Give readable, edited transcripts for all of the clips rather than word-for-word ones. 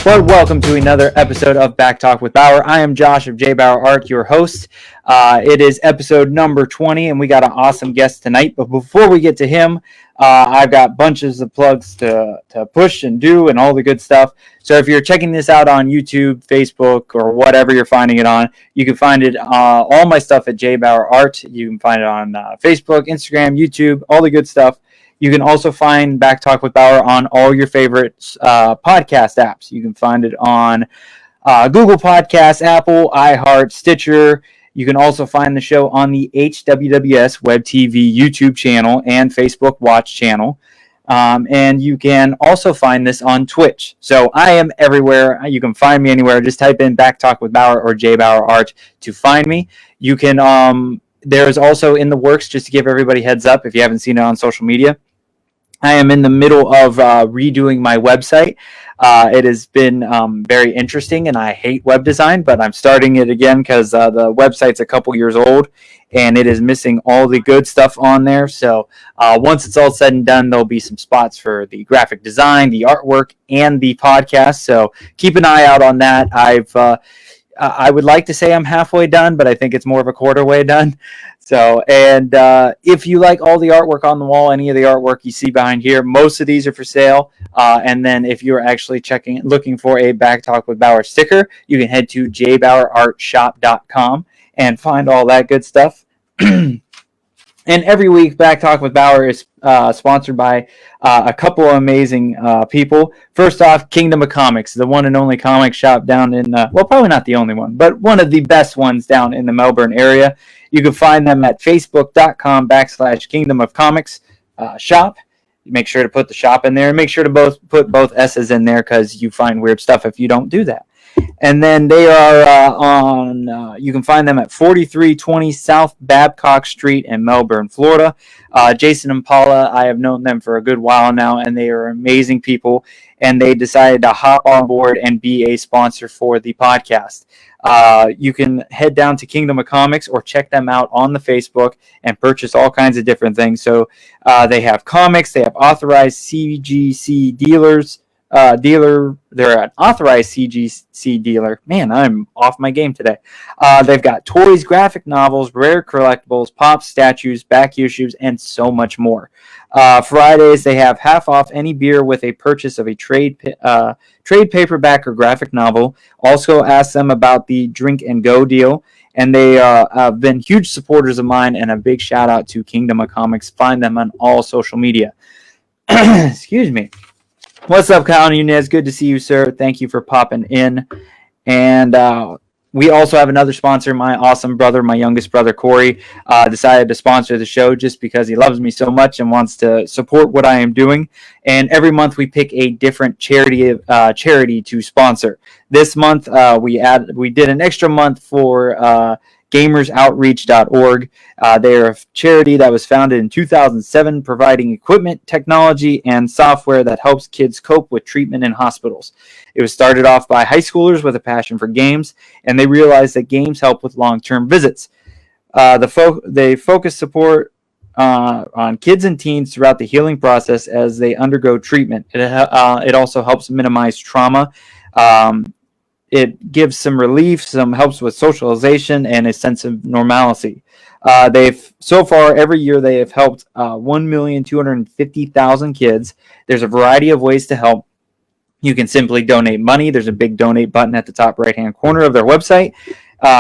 Well, welcome to another episode of Back Talk with Bauer. I am Josh of J Bauer Art, your host. It is episode number 20, and we got an awesome guest tonight. But before we get to him, I've got bunches of plugs to push and do and all the good stuff. So if you're checking this out on YouTube, Facebook, or whatever you're finding it on, you can find it all my stuff at J Bauer Art. You can find it on Facebook, Instagram, YouTube, all the good stuff. You can also find Back Talk with Bauer on all your favorite podcast apps. You can find it on Google Podcasts, Apple, iHeart, Stitcher. You can also find the show on the HWWS WebTV YouTube channel and Facebook Watch channel. And you can also find this on Twitch. So I am everywhere. You can find me anywhere. Just type in Back Talk with Bauer or J Bauer Art to find me. You can... There's also in the works, just to give everybody heads up if you haven't seen it on social media, I am in the middle of redoing my website. It has been very interesting, and I hate web design, but I'm starting it again because the website's a couple years old, and it is missing all the good stuff on there. So once it's all said and done, there'll be some spots for the graphic design, the artwork, and the podcast. So keep an eye out on that. I would like to say I'm halfway done, but I think it's more of a quarter way done. So, and if you like all the artwork on the wall, any of the artwork you see behind here, most of these are for sale. And then if you're actually looking for a Back Talk with Bauer sticker, you can head to jbauerartshop.com and find all that good stuff. And every week, Back Talk with Bauer is sponsored by a couple of amazing people. First off, Kingdom of Comics, the one and only comic shop down in, well, probably not the only one, but one of the best ones down in the Melbourne area. You can find them at facebook.com/Kingdom of Comics shop. Make sure to put the shop in there, and make sure to put both S's in there because you find weird stuff if you don't do that. And then they are you can find them at 4320 South Babcock Street in Melbourne, Florida. Jason and Paula, I have known them for a good while now, and they are amazing people. And they decided to hop on board and be a sponsor for the podcast. You can head down to Kingdom of Comics or check them out on the Facebook and purchase all kinds of different things. So they have comics, they have authorized CGC dealers. They're an authorized CGC dealer. Man, I'm off my game today. They've got toys, graphic novels, rare collectibles, pops, statues, back issues, and so much more. Fridays, they have half off any beer with a purchase of a trade paperback or graphic novel. Also ask them about the Drink and Go deal. And they have been huge supporters of mine, and a big shout out to Kingdom of Comics. Find them on all social media. Excuse me. What's up, Kyle Nunez? Good to see you, sir. Thank you for popping in. And we also have another sponsor, my awesome brother, my youngest brother, Corey, decided to sponsor the show just because he loves me so much and wants to support what I am doing. And every month we pick a different charity to sponsor. This month we did an extra month for gamersoutreach.org. They are a charity that was founded in 2007, providing equipment, technology, and software that helps kids cope with treatment in hospitals. It was started off by high schoolers with a passion for games, and they realized that games help with long-term visits. They focus support on kids and teens throughout the healing process as they undergo treatment. It also helps minimize trauma. It gives some relief, some helps with socialization, and a sense of normalcy. So far, every year, they have helped 1,250,000 kids. There's a variety of ways to help. You can simply donate money. There's a big donate button at the top right-hand corner of their website.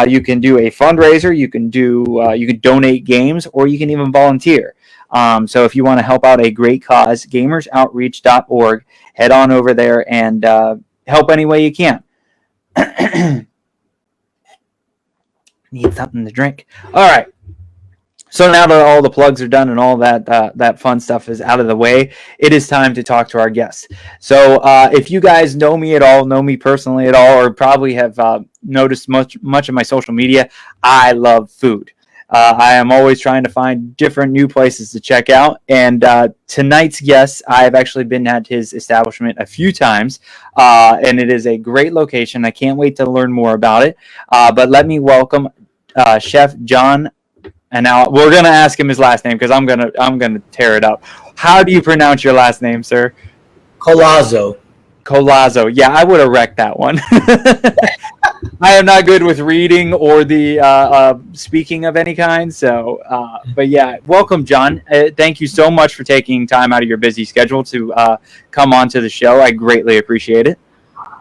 You can do a fundraiser. You can donate games, or you can even volunteer. So if you want to help out a great cause, gamersoutreach.org, head on over there and help any way you can. Need something to drink. All right. So now that all the plugs are done and all that fun stuff is out of the way, it is time to talk to our guests. So if you guys know me at all, know me personally at all, or probably have noticed much of my social media, I love food. I am always trying to find different new places to check out. And tonight's guest, I've actually been at his establishment a few times, and it is a great location. I can't wait to learn more about it. But let me welcome Chef John. And now we're gonna ask him his last name because I'm gonna tear it up. How do you pronounce your last name, sir? Collazo. Collazo. Yeah, I would have wrecked that one. I am not good with reading or the speaking of any kind. So, but yeah, welcome, John. Thank you so much for taking time out of your busy schedule to come on to the show. I greatly appreciate it.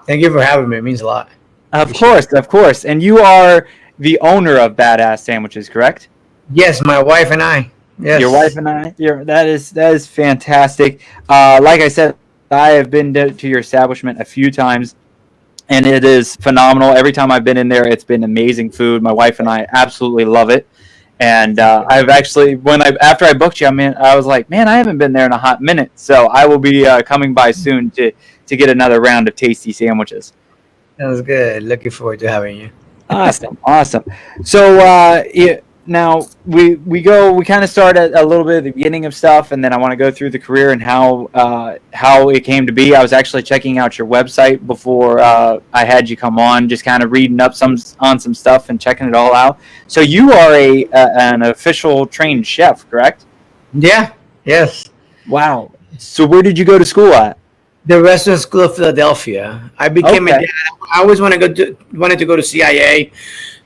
Thank you for having me. It means a lot. Of course. And you are the owner of Badass Sandwiches, correct? Yes, my wife and I. Yes. Your wife and I. That is fantastic. Like I said, I have been to your establishment a few times, and it is phenomenal. Every time I've been in there, it's been amazing food. My wife and I absolutely love it. And I've actually, after I booked you, I was like, man, I haven't been there in a hot minute. So I will be coming by soon to get another round of tasty sandwiches. Sounds good. Looking forward to having you. Awesome. So now we kind of start at a little bit at the beginning of stuff, and then I want to go through the career and how it came to be. I was actually checking out your website before I had you come on, just kind of reading up on some stuff and checking it all out. So you are an official trained chef, correct? Yeah. Yes. Wow. So where did you go to school at? The Restaurant School of Philadelphia. I became a dad. I always wanted to go to CIA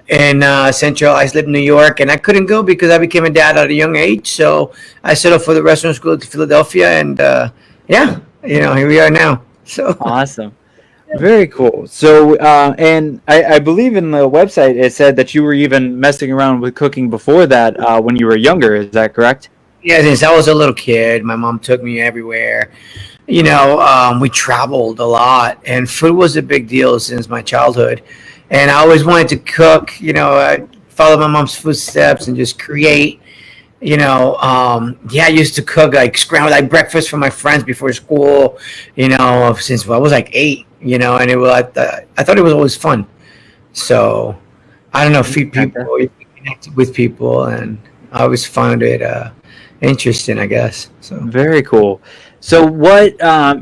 in Central Islip, New York, and I couldn't go because I became a dad at a young age. So I settled for the Restaurant School of Philadelphia, and here we are now. So awesome, very cool. So and I believe in the website it said that you were even messing around with cooking before that when you were younger. Is that correct? Yeah, since I was a little kid, my mom took me everywhere. We traveled a lot, and food was a big deal since my childhood. And I always wanted to cook. I followed my mom's footsteps and just create. I used to cook like scrambled breakfast for my friends before school. Since I was like 8. And it was I thought it was always fun. So I don't know, feed people, connect with people, and I always found it interesting, I guess. So very cool. So what?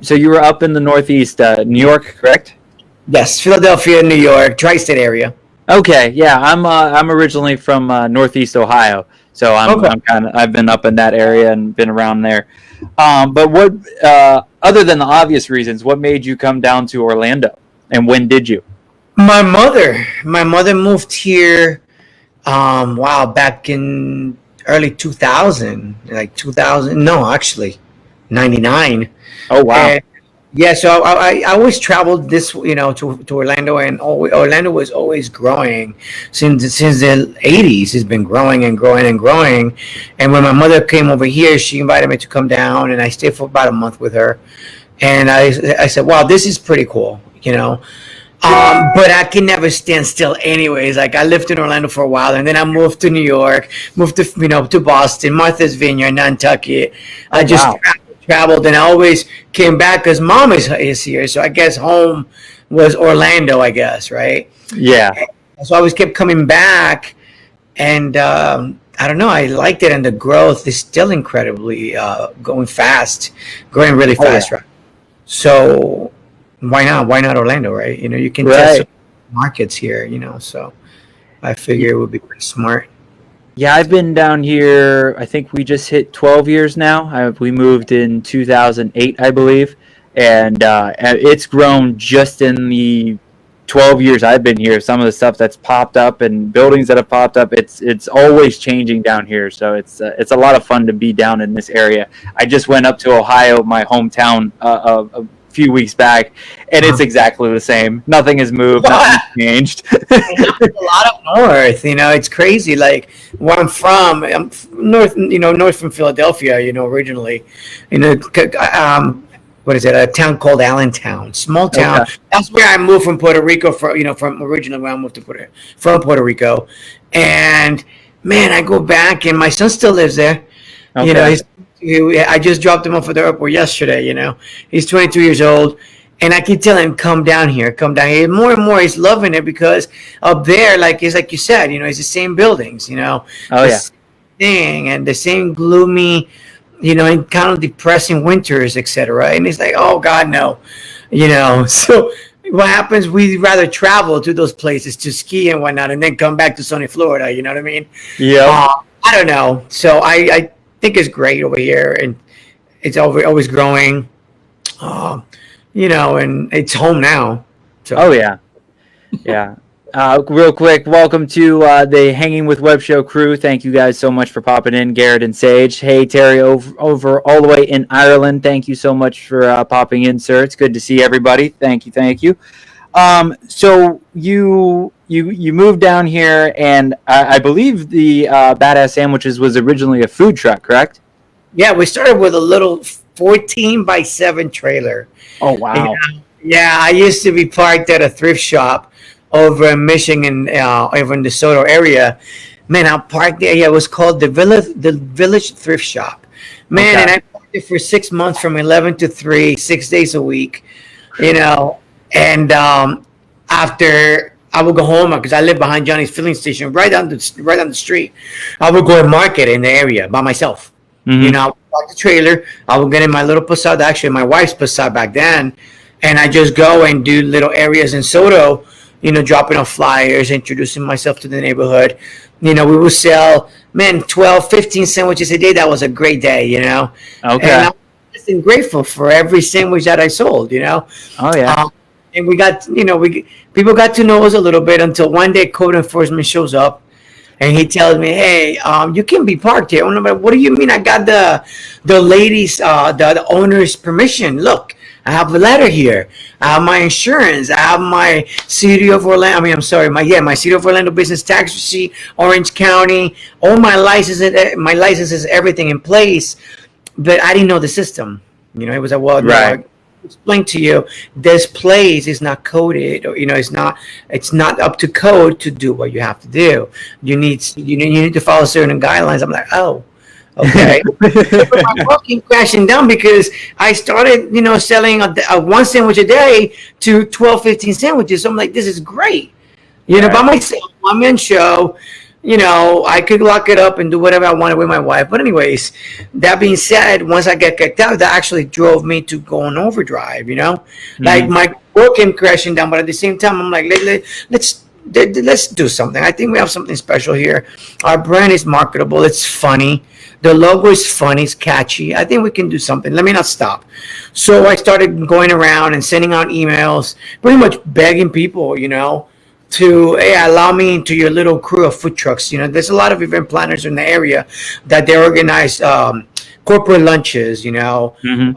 So you were up in the Northeast, New York, correct? Yes, Philadelphia, New York, tri-state area. Okay, yeah, I'm originally from Northeast Ohio, so I've been up in that area and been around there. But what, other than the obvious reasons, what made you come down to Orlando, and when did you? My mother moved here. Back in early 2000, like 2000. No, actually. 99. Oh wow! So I always traveled to Orlando, and Orlando was always growing since the 80s. It's been growing and growing and growing. And when my mother came over here, she invited me to come down, and I stayed for about a month with her. And I said, wow, this is pretty cool, but I can never stand still anyways. Like I lived in Orlando for a while, and then I moved to New York, moved to to Boston, Martha's Vineyard, Nantucket. I just traveled, and I always came back because mom is here. So I guess home was Orlando, I guess, right? Yeah. So I always kept coming back, and I don't know, I liked it, and the growth is still incredibly growing really fast, right? So why not Orlando, right? You can test markets here, so I figure it would be pretty smart. Yeah, I've been down here, I think we just hit 12 years now. We moved in 2008, I believe, and it's grown just in the 12 years I've been here. Some of the stuff that's popped up and buildings that have popped up, it's always changing down here, so it's a lot of fun to be down in this area. I just went up to Ohio, my hometown, a few weeks back, and it's exactly the same. Nothing has moved, nothing's changed. A lot up north, it's crazy. Like where I'm north from Philadelphia, originally, what is it? A town called Allentown, small town. Okay. That's where I moved from Puerto Rico. From originally when I moved to Puerto Rico, and man, I go back, and my son still lives there. Okay. I just dropped him off at the airport yesterday. He's 22 years old, and I keep telling him, come down here. More and more, he's loving it because up there, it's like you said, it's the same buildings, same thing, and the same gloomy, and kind of depressing winters, etc. And he's like, oh God, no, So what happens? We'd rather travel to those places to ski and whatnot, and then come back to sunny Florida. You know what I mean? Yeah. I don't know. So I think it's great over here, and it's always growing. and it's home now. So. Oh yeah, yeah. Real quick, welcome to the Hanging with Web Show crew. Thank you guys so much for popping in, Garrett and Sage. Hey, Terry, over all the way in Ireland. Thank you so much for popping in, sir. It's good to see everybody. Thank you. So you moved down here, and I believe the Badass Sandwiches was originally a food truck, correct? Yeah, we started with a little 14x7 trailer. Oh wow! Yeah, I used to be parked at a thrift shop over in Michigan, over in the DeSoto area. Man, I parked there. Yeah, it was called the Village Thrift Shop. Man, okay. And I parked it for 6 months from 11 to 3, 6 days a week. And after I would go home because I live behind Johnny's filling station, right down the street. I would go and market in the area by myself. Mm-hmm. I would park the trailer. I would get in my little Passat, actually my wife's Passat back then, and I just go and do little areas in Soto. Dropping off flyers, introducing myself to the neighborhood. We would sell, 12, 15 sandwiches a day. That was a great day, Okay. And I'm grateful for every sandwich that I sold, Oh, yeah. And we got, people got to know us a little bit until one day code enforcement shows up. And he tells me, hey, you can be parked here. I'm like, what do you mean? I got the ladies, the owner's permission. Look. I have a letter here. I have my insurance. I have my City of Orlando. My City of Orlando business tax receipt, Orange County, all my licenses, everything in place. But I didn't know the system. It was right. No, explain to you, this place is not coded, or it's not up to code to do what you have to do. You need to follow certain guidelines. I'm like, oh. Okay. My work came crashing down because I started, selling a one sandwich a day to 12, 15 sandwiches. So I'm like, this is great. Right. By myself, I'm in show, I could lock it up and do whatever I wanted with my wife. But anyways, that being said, once I get kicked out, that actually drove me to go on overdrive, Mm-hmm. Like my work came crashing down, but at the same time, I'm like, let's do something. I think we have something special here. Our brand is marketable. It's funny. The logo is funny. It's catchy. I think we can do something. Let me not stop. So I started going around and sending out emails, pretty much begging people, to, hey, allow me into your little crew of food trucks. There's a lot of event planners in the area that they organize corporate lunches, mm-hmm.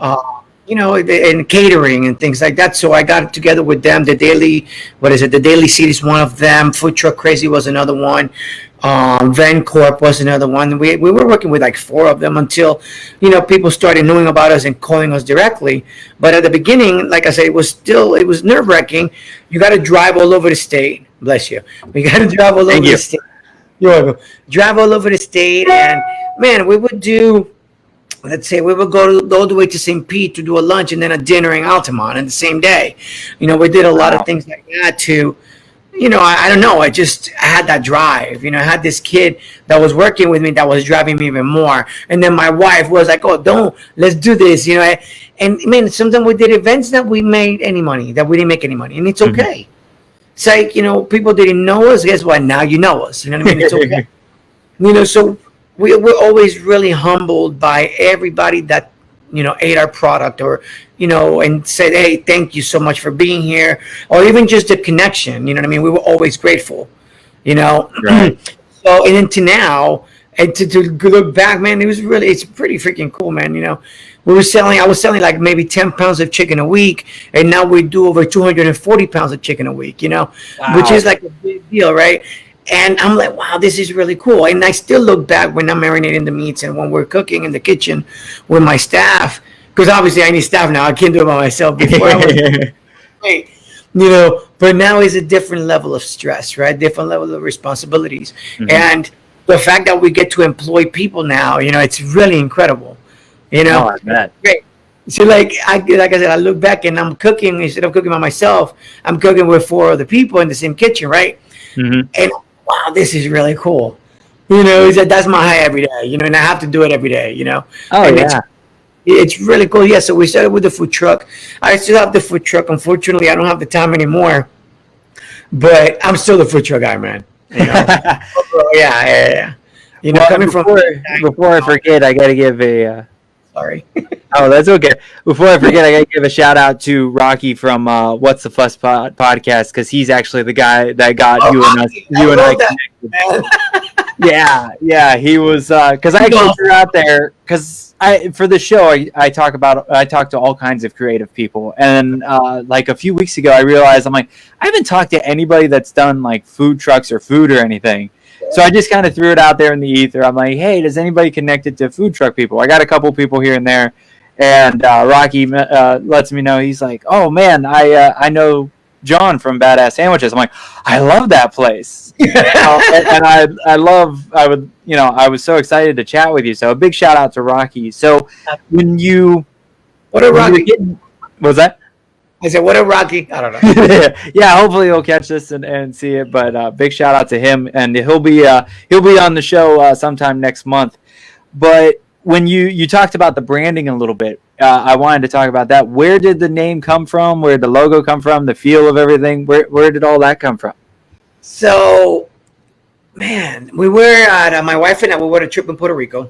And catering and things like that. So I got together with them. The Daily Seed is one of them. Food Truck Crazy was another one. Van Corp was another one. We were working with like 4 of them until, people started knowing about us and calling us directly. But at the beginning, like I said, it was nerve wracking. You got to drive all over the state. Bless you. We got to drive all over the state. You're welcome. Drive all over the state, and man, we would do. Let's say we would go all the way to St. Pete to do a lunch and then a dinner in Altamont in the same day. We did a lot of things like that to, I don't know. I had that drive. I had this kid that was working with me that was driving me even more. And then my wife was like, oh, let's do this. And man, sometimes we did events that we made any money, that we didn't make any money. And it's okay. Mm-hmm. It's like, people didn't know us. Guess what? Now you know us. You know what I mean? It's okay. So we're always really humbled by everybody that, ate our product or, and said, hey, thank you so much for being here. Or even just the connection, you know what I mean? We were always grateful, Right. So, and then to now, and to look back, man, it's pretty freaking cool, man. I was selling like maybe 10 pounds of chicken a week. And now we do over 240 pounds of chicken a week, wow. Which is like a big deal, right? And I'm like, wow, this is really cool. And I still look back when I'm marinating the meats and when we're cooking in the kitchen with my staff, because obviously I need staff now. I can't do it by myself. Before I was great, but now is a different level of stress, right? Different level of responsibilities. Mm-hmm. And the fact that we get to employ people now, it's really incredible. Oh, I bet. Great. So like I said, I look back and I'm cooking, instead of cooking by myself, I'm cooking with 4 other people in the same kitchen, right? Mm-hmm. And wow, this is really cool. That's my high every day, and I have to do it every day, Oh, and yeah. It's really cool. Yeah, so we started with the food truck. I still have the food truck. Unfortunately, I don't have the time anymore, but I'm still the food truck guy, man. Yeah. Well, coming before I forget, I got to give a... Sorry. Oh, that's okay. Before I forget, I got to give a shout out to Rocky from What's the Fuss podcast, because he's actually the guy that got Oh, you and I love that, connected. man. Yeah, he was because I actually threw out there because for the show I talk to all kinds of creative people, and like a few weeks ago I realized I'm like I haven't talked to anybody that's done like food trucks or food or anything. So I just kind of threw it out there in the ether. I'm like, hey, does anybody connected to food truck people? I got a couple people here and there, and Rocky lets me know. He's like, oh man, I know John from Badass Sandwiches. I'm like, I love that place. And I was so excited to chat with you. So a big shout out to Rocky. So when you, What a Rocky! Was that? I said, what a Rocky! I don't know. Yeah, hopefully he'll catch this and see it. But big shout out to him, and he'll be on the show sometime next month. But when you talked about the branding a little bit, I wanted to talk about that. Where did the name come from? Where did the logo come from? The feel of everything? Where did all that come from? So, man, we were at my wife and I. We were on a trip in Puerto Rico.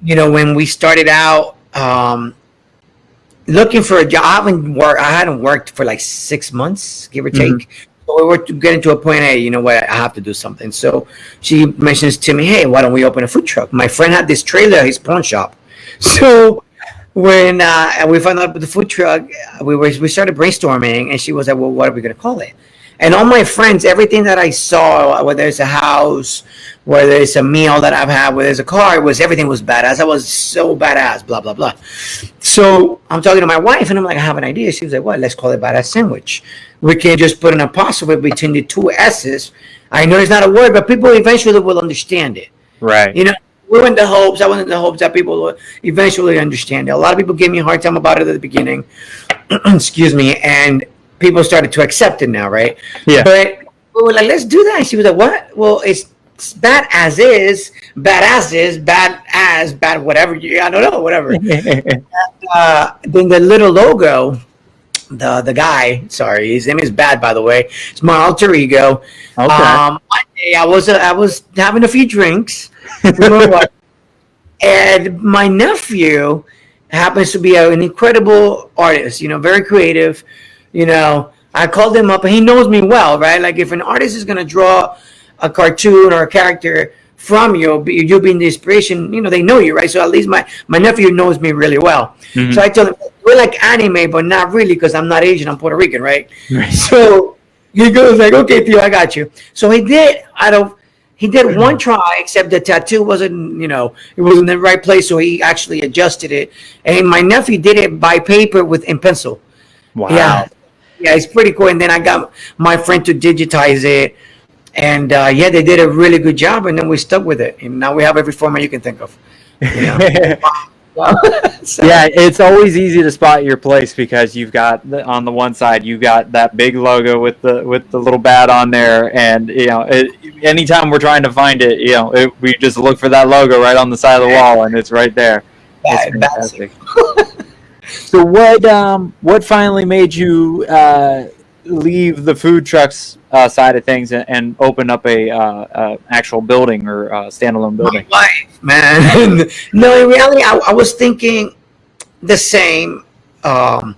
You know, when we started out looking for a job, I hadn't worked for like 6 months, give or take. Mm-hmm. So we were getting to a point, hey, you know what, I have to do something. So she mentions to me, hey, why don't we open a food truck? My friend had this trailer, his pawn shop. So when we found out about the food truck, we started brainstorming, and she was like, well, what are we going to call it? And all my friends, everything that I saw, whether it's a house, whether it's a meal that I've had, whether it's a car, everything was badass. I was so badass, blah, blah, blah. So I'm talking to my wife, and I'm like, I have an idea. She was like, what? Let's call it Badass Sandwich. We can just put an apostrophe between the two S's. I know it's not a word, but people eventually will understand it. Right. You know, I was in the hopes that people will eventually understand it. A lot of people gave me a hard time about it at the beginning. Excuse me. And people started to accept it now, right? Yeah. But we were like, let's do that. And she was like, what? Well, it's bad as is, badass is, bad as, bad whatever. I don't know, whatever. And, then the little logo, the guy, sorry, his name is Bad, by the way. It's my alter ego. Okay. One day I was having a few drinks, and my nephew happens to be an incredible artist. You know, very creative. You know, I called him up, and he knows me well, right? Like if an artist is gonna draw a cartoon or a character from you being the inspiration, you know, they know you, right? So at least my nephew knows me really well. Mm-hmm. So I told him, we're like anime, but not really, because I'm not Asian, I'm Puerto Rican, right? So he goes like, okay, Theo, I got you. So he did one try, except the tattoo wasn't, you know, it wasn't in the right place, so he actually adjusted it. And my nephew did it by paper in pencil. Wow. Yeah, it's pretty cool. And then I got my friend to digitize it. And they did a really good job, and then we stuck with it. And now we have every format you can think of. You know? So. Yeah, it's always easy to spot your place, because you've got on the one side you've got that big logo with the little bat on there, and you know, anytime we're trying to find it, you know, we just look for that logo right on the side of the wall, and it's right there. It's fantastic. So what finally made you leave the food trucks side of things and open up a actual building or standalone building? My wife, man. No, in reality, I was thinking the same. To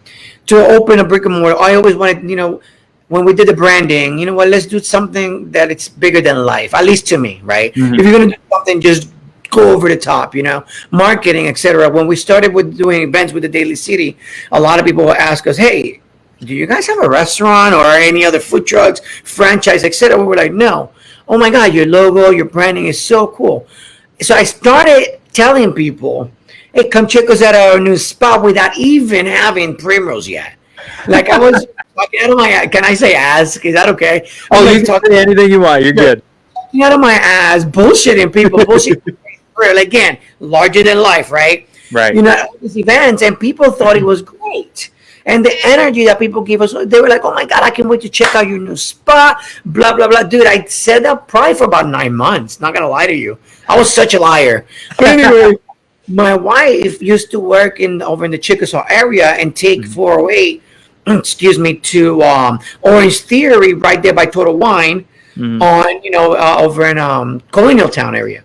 open a brick and mortar, I always wanted, you know, when we did the branding, you know what, let's do something that it's bigger than life, at least to me, right? Mm-hmm. If you're going to do something, just go over the top, you know, marketing, etc. When we started with doing events with the Daily City, a lot of people would ask us, hey, do you guys have a restaurant or any other food trucks, franchise, etc.? We were like, no. Oh my God, your logo, your branding is so cool. So I started telling people, hey, come check us at our new spot, without even having Primrose yet. Like I was talking out of my, can I say ass? Is that okay? Oh, you can say anything you want. You're good. Talking out of my ass, bullshitting people, again, larger than life, right? Right. You know, these events, and people thought it was great. And the energy that people give us, they were like, oh my God, I can't wait to check out your new spot, blah, blah, blah. Dude, I said that probably for about 9 months. Not going to lie to you. I was such a liar. But anyway, my wife used to work over in the Chickasaw area and take 408, to Orange Theory right there by Total Wine on, you know, over in Colonial Town area.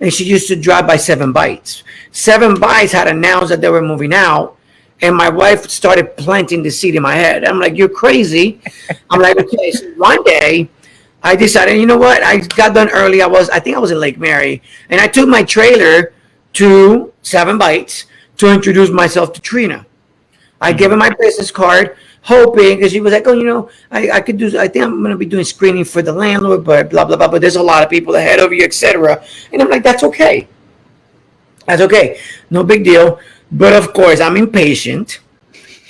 And she used to drive by 7 Bites. Seven Bites had announced that they were moving out, and my wife started planting the seed in my head. I'm like, you're crazy. I'm like, okay. So one day, I decided, you know what? I got done early. I think I was in Lake Mary, and I took my trailer to Seven Bites to introduce myself to Trina. I gave her my business card, hoping, because she was like, oh, I could do. I think I'm going to be doing screening for the landlord, but blah blah blah. But there's a lot of people ahead of you, etc. And I'm like, that's okay. That's okay. No big deal. But of course, I'm impatient,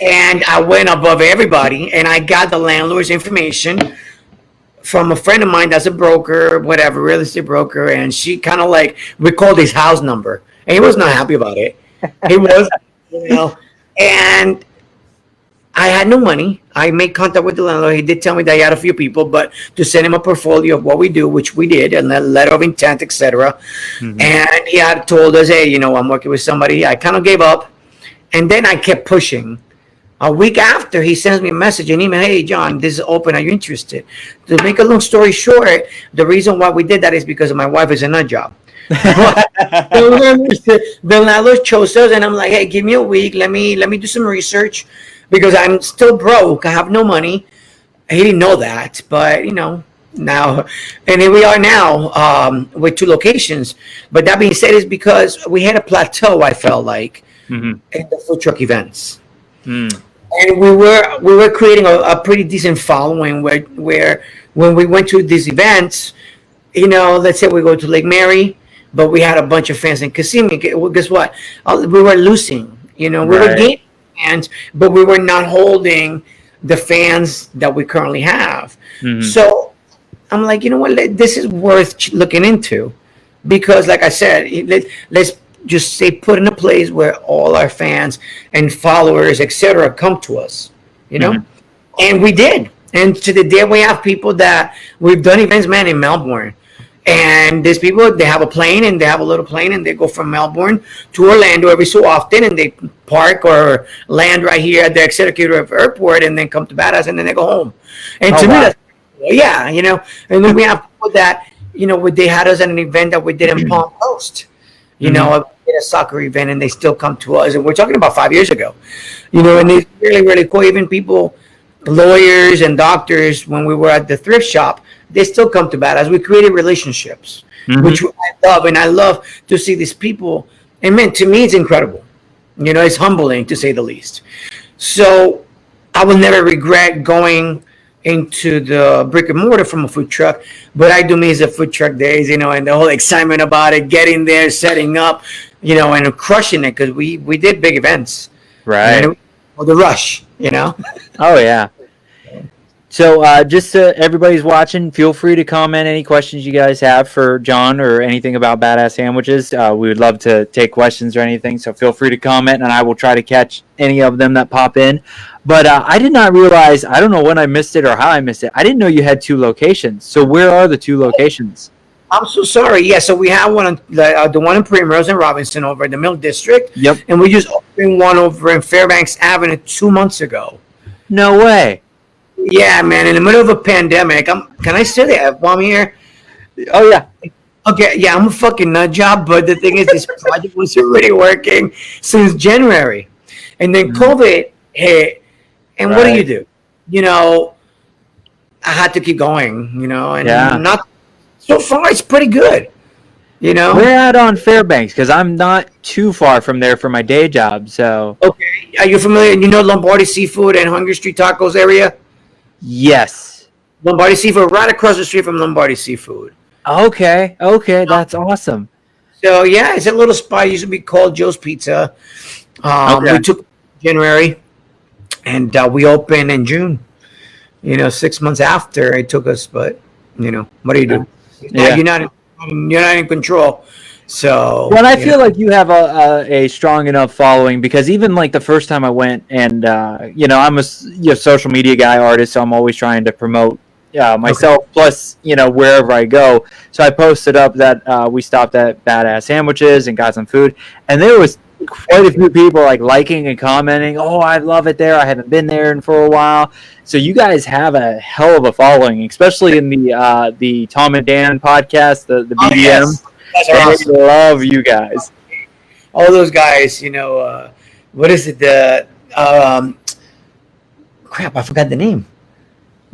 and I went above everybody, and I got the landlord's information from a friend of mine that's a broker, whatever, real estate broker, and she kind of like recalled his house number, and he was not happy about it. He was, and I had no money. I made contact with the landlord. He did tell me that he had a few people, but to send him a portfolio of what we do, which we did, and a letter of intent, etc. Mm-hmm. And he had told us, hey, I'm working with somebody. I kind of gave up, and then I kept pushing. A week after, he sends me a message, an email, hey, John, this is open. Are you interested? To make a long story short, the reason why we did that is because my wife is a nut job. The landlord chose us, and I'm like, hey, give me a week. Let me do some research because I'm still broke. I have no money. He didn't know that, but, now. And here we are now with 2 locations. But that being said, is because we had a plateau, I felt like, in the food truck events. And we were creating a pretty decent following where when we went to these events, let's say we go to Lake Mary, but we had a bunch of fans in Kissimmee. Well, guess what? We were losing. We were gaining fans, but we were not holding the fans that we currently have. So I'm like, you know what? This is worth looking into, because, like I said, let's just say put in a place where all our fans and followers, etc., come to us, and we did. And to the day we have people that we've done events, man, in Melbourne, and there's people, they have a plane, and they have a little plane, and they go from Melbourne to Orlando every so often, and they park or land right here at the executive airport, and then come to Badass, and then they go home. And to me, that's, and then we have people that, they had us at an event that we did in Palm Coast. We did a soccer event, and they still come to us. And we're talking about 5 years ago, and it's really, really cool. Even people, lawyers and doctors, when we were at the thrift shop, they still come to Badass. We created relationships, which I love. And I love to see these people. And man, to me, it's incredible. It's humbling, to say the least. So I will never regret going into the brick and mortar from a food truck, but I do miss the food truck days, and the whole excitement about it, getting there, setting up, and crushing it, because we did big events, right? Or the rush, Oh yeah. So just everybody's watching, feel free to comment any questions you guys have for John or anything about Badass Sandwiches. We would love to take questions or anything, so feel free to comment, and I will try to catch any of them that pop in. But I did not realize, I don't know when I missed it or how I missed it. I didn't know you had 2 locations. So where are the 2 locations? I'm so sorry. Yeah, so we have one, the one in Primrose and Robinson over in the Milk District. Yep. And we just opened one over in Fairbanks Avenue 2 months ago. No way. Yeah, man, in the middle of a pandemic. Can I say that while I'm here? Oh, yeah. Okay, yeah, I'm a fucking nut job, but the thing is, this project was already working since January. And then COVID hit, and what do? I had to keep going, and not so far, it's pretty good, We're out on Fairbanks, because I'm not too far from there for my day job, so. Okay, are you familiar, Lombardi Seafood and Hunger Street Tacos area? Yes. Lombardi Seafood, right across the street from Lombardi Seafood. Okay, that's awesome. So, yeah, it's a little spot. It used to be called Joe's Pizza. We took January, and we opened in June. 6 months after it took us, but, what do you do? Yeah. You're not in control. So, well, I feel like you have a strong enough following, because even like the first time I went, and I'm a social media guy, artist, so I'm always trying to promote myself, plus wherever I go. So I posted up that we stopped at Badass Sandwiches and got some food, and there was quite a few people like liking and commenting. Oh, I love it there. I haven't been there for a while. So you guys have a hell of a following, especially in the Tom and Dan podcast, the BDM. Yes. That's awesome. I love you guys. all those guys, what is it? Crap, I forgot the name.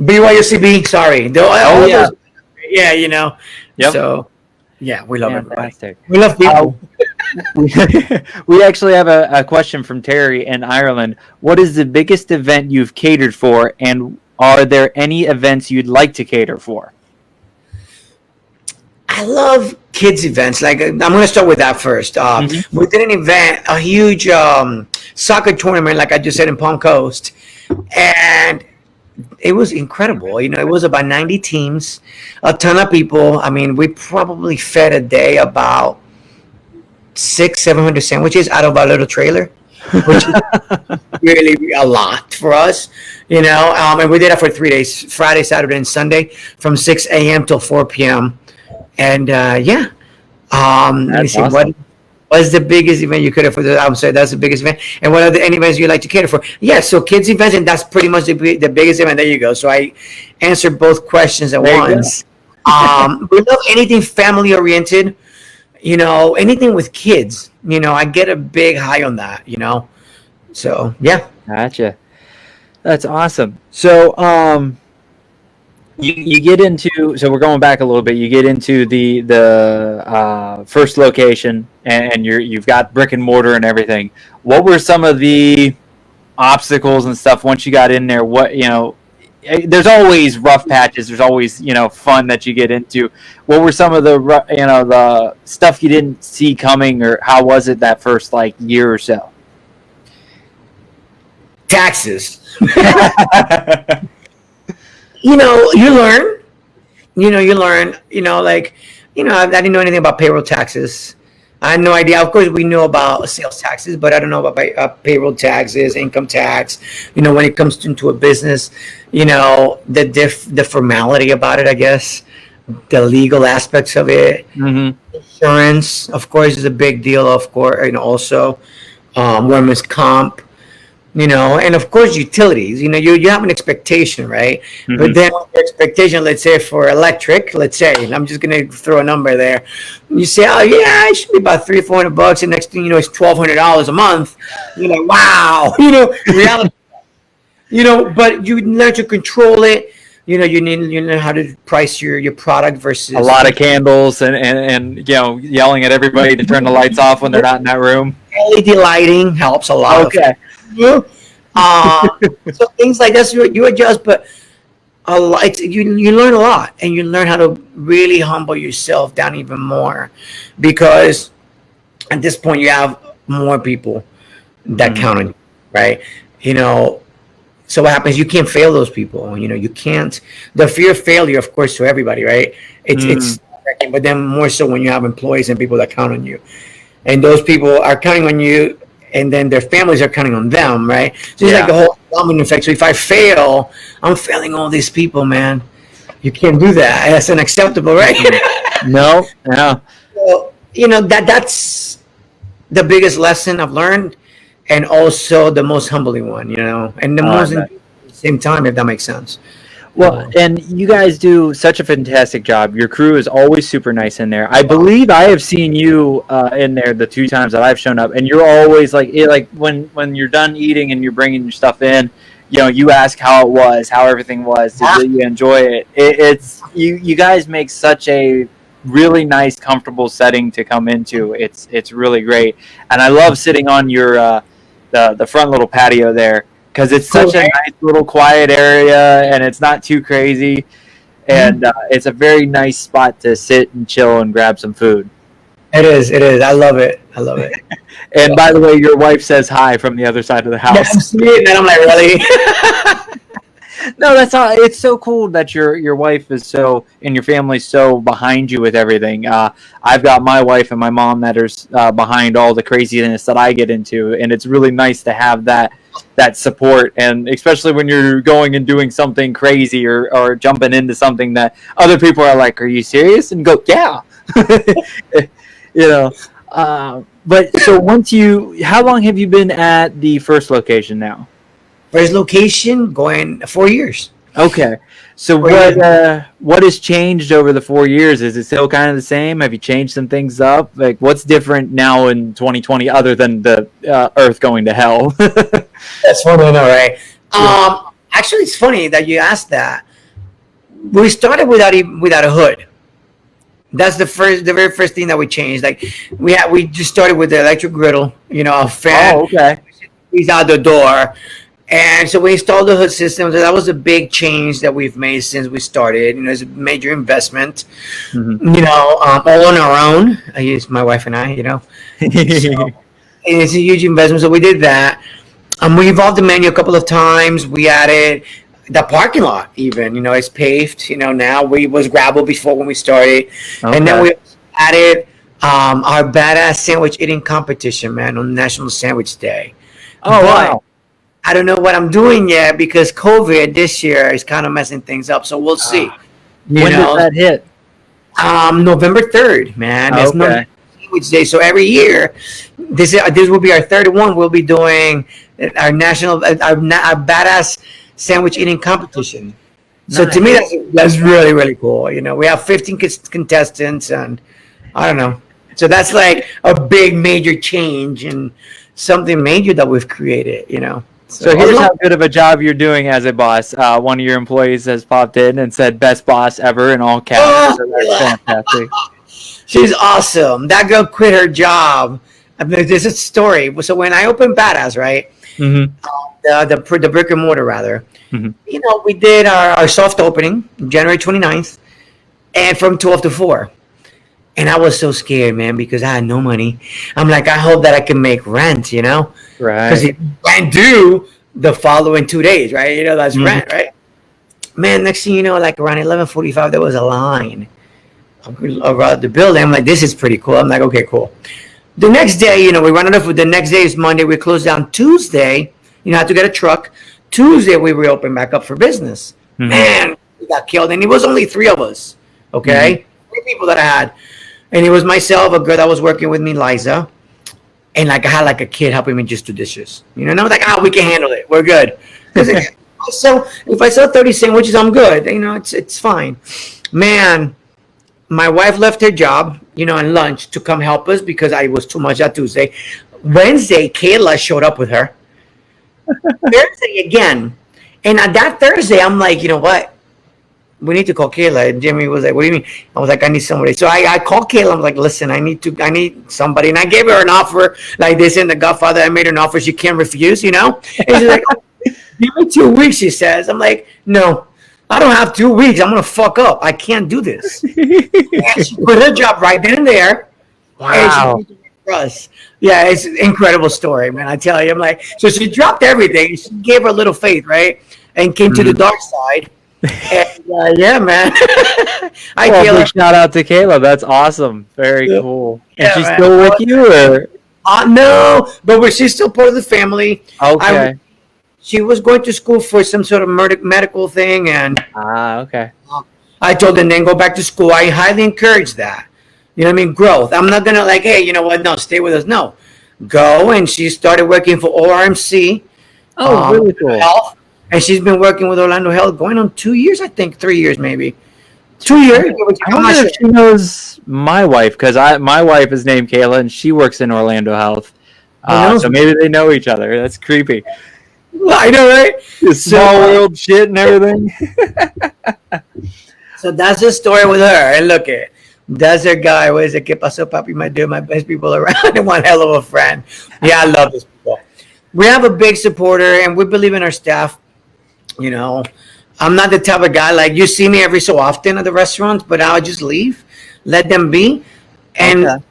BYOCB, sorry. Yeah. Yeah. Yep. So, yeah, we love Fantastic. everybody. We love people. We actually have a question from Terry in Ireland. What is the biggest event you've catered for, and are there any events you'd like to cater for? I love kids events. Like I'm going to start with that first. We did an event, a huge soccer tournament, like I just said, in Palm Coast, and it was incredible. It was about 90 teams, a ton of people. I mean, we probably fed a day about 600-700 sandwiches out of our little trailer, which is really a lot for us. And we did that for 3 days, Friday, Saturday, and Sunday, from 6 a.m. till 4 p.m. And let me see, awesome. what was the biggest event you could have for the? I'm sorry, that's the biggest event. And what are any events you like to cater for? Yeah, so kids events, and that's pretty much the biggest event. There you go. So I answered both questions at once. We love anything family oriented. Anything with kids. I get a big high on that. So yeah. Gotcha. That's awesome. So you get into, so we're going back a little bit. You get into the first location, and you've got brick and mortar and everything. What were some of the obstacles and stuff once you got in there? There's always rough patches. There's always fun that you get into. What were some of the stuff you didn't see coming, or how was it that first year or so? Taxes. You learn. I didn't know anything about payroll taxes. I had no idea. Of course, we know about sales taxes, but I don't know about payroll taxes, income tax. When it comes into a business, the formality about it, I guess, the legal aspects of it. Mm-hmm. Insurance, of course, is a big deal. Of course, also workman's comp. And of course utilities. You have an expectation, right? Mm-hmm. But then the expectation, let's say for electric, and I'm just gonna throw a number there. You say, oh yeah, it should be about $300-400, and next thing you know, it's $1,200 a month. Wow. Reality. But you learn to control it. You know how to price your product versus a lot of candles and yelling at everybody to turn the lights off when they're not in that room. LED lighting helps a lot. Okay. So things like that, you adjust, but you learn a lot, and you learn how to really humble yourself down even more, because at this point you have more people that count on you, right? So what happens? You can't fail those people. You can't. The fear of failure, of course, to everybody, right? It's but then more so when you have employees and people that count on you, and those people are counting on you, and then their families are counting on them, right? So it's like the whole domino effect. So if I fail, I'm failing all these people, man. You can't do that. That's unacceptable, right? No. Yeah. So, that's the biggest lesson I've learned, and also the most humbling one, and the most at the same time, if that makes sense. Well, and you guys do such a fantastic job. Your crew is always super nice in there. I believe I have seen you in there the 2 times that I've shown up, and you're always when you're done eating and you're bringing your stuff in, you ask how it was, how everything was. Did you enjoy it? It's you guys make such a really nice, comfortable setting to come into. It's really great, and I love sitting on your the front little patio there, because it's such a nice little quiet area, and it's not too crazy, and it's a very nice spot to sit and chill and grab some food. It is. I love it. And by the way, your wife says hi from the other side of the house. Yeah, I'm seeing it, and I'm like, really? No, that's all. It's so cool that your wife is so, and your family's so behind you with everything. I've got my wife and my mom that are behind all the craziness that I get into, and it's really nice to have that support, and especially when you're going and doing something crazy or jumping into something that other people are like, "Are you serious?" and go, "Yeah," But so how long have you been at the first location now? First location going 4 years. Okay. So what has changed over the 4 years? Is it still kind of the same? Have you changed some things up? Like, what's different now in 2020 other than the Earth going to hell? That's funny, I know, right? Actually, it's funny that you asked that. We started without a hood. That's the very first thing that we changed. Like we just started with the electric griddle, a fan. Oh, okay. He's out the door, and so we installed the hood system. So that was a big change that we've made since we started. It's a major investment. All on our own. I use my wife and I. So, it's a huge investment. So we did that. We evolved the menu a couple of times. We added the parking lot, even, it's paved, now. We was gravel before when we started. Okay. And then we added our badass sandwich eating competition, man, on National Sandwich Day. Oh, wow. I don't know what I'm doing yet because COVID this year is kind of messing things up. So we'll see. When does that hit? November 3rd, man. It's okay. Sandwich Day. So every year, this will be our third one. We'll be doing our badass sandwich eating competition. So nice. To me, that's really, really cool. We have 15 contestants, and I don't know. So that's like a big major change and something major that we've created. So here's how good of a job you're doing as a boss. One of your employees has popped in and said "best boss ever" in all caps. So that's fantastic. She's awesome. That girl quit her job. This is a story. So when I opened Badass, right? Mm-hmm. The brick and mortar, rather. Mm-hmm. We did our soft opening January 29th, and from 12 to 4. And I was so scared, man, because I had no money. I'm like, I hope that I can make rent, Right. Because it rent due the following 2 days, right? That's rent, right? Man, next thing you know, like around 11:45, there was a line around the building. I'm like, this is pretty cool. I'm like, okay, cool. The next day, we run out of food. The next day is Monday. We close down Tuesday. Had to get a truck. Tuesday, we reopened back up for business. Mm-hmm. Man, we got killed. And it was only 3 of us, okay? Mm-hmm. 3 people that I had. And it was myself, a girl that was working with me, Liza. And I had a kid helping me just do dishes. And I was like, we can handle it. We're good. So if I sell 30 sandwiches, I'm good. It's fine. Man, my wife left her job, on lunch to come help us because I was too much that Tuesday. Wednesday, Kayla showed up with her. Thursday again. And at that Thursday, I'm like, you know what? We need to call Kayla. And Jimmy was like, what do you mean? I was like, I need somebody. So I called Kayla. I'm like, listen, I need somebody. And I gave her an offer like this in The Godfather. I made her an offer she can't refuse, And she's like, give me 2 weeks, she says. I'm like, no, I don't have 2 weeks. I'm going to fuck up. I can't do this. And she put her job right then and there. Wow. And she us. Yeah, it's an incredible story, man. I tell you, I'm like, so she dropped everything. She gave her a little faith, right? And came to the dark side. And yeah, man. Shout out to Kayla. That's awesome. Very cool. Yeah, and she's still with you, or? No, but she's still part of the family. Okay. She was going to school for some sort of medical thing, and okay. I told her then go back to school. I highly encourage that. Growth. I'm not gonna hey, you know what? No, stay with us. No, go. And she started working for ORMC. Oh, really cool. Health, and she's been working with Orlando Health going on 2 years, I think, 3 years maybe. 2 years. I wonder if she knows my wife because my wife is named Kayla and she works in Orlando Health. So maybe they know each other. That's creepy. I know, right? Small world shit and everything. So that's the story with her. And look at. That's her guy. What is it? ¿Qué pasó, papi? My dude, my best people around, and one hell of a friend. Yeah, I love this people. We have a big supporter, and we believe in our staff. I'm not the type of guy like you see me every so often at the restaurants, but I'll just leave, let them be, and